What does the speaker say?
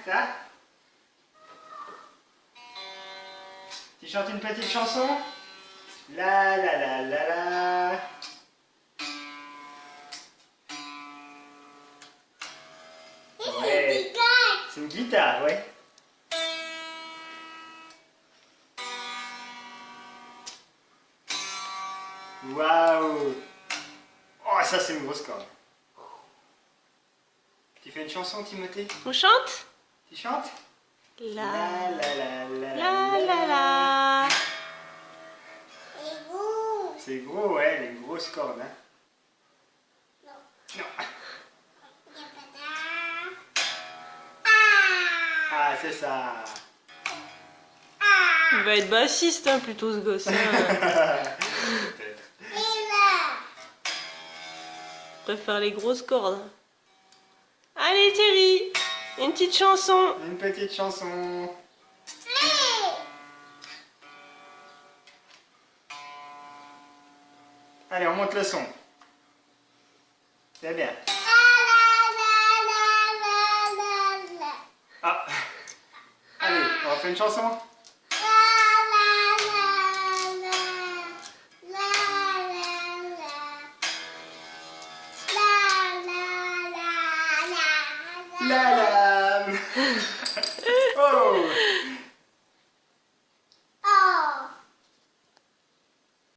ça? Tu chantes une petite chanson? La la la la la. Ouais. C'est une guitare, ouais. Waouh! Oh, ça c'est une grosse corde. Tu fais une chanson, Timothée? On chante? Tu chantes? La la la la la la la. C'est gros, ouais, les grosses cordes, hein? Non. Ah, c'est ça. Il va être bassiste, hein, plutôt ce gosse. Hein. Peut-être. Il préfère les grosses cordes. Allez Thierry, une petite chanson. Une petite chanson. Allez, on monte le son. C'est bien. Ah. Allez, on refait une chanson. La la.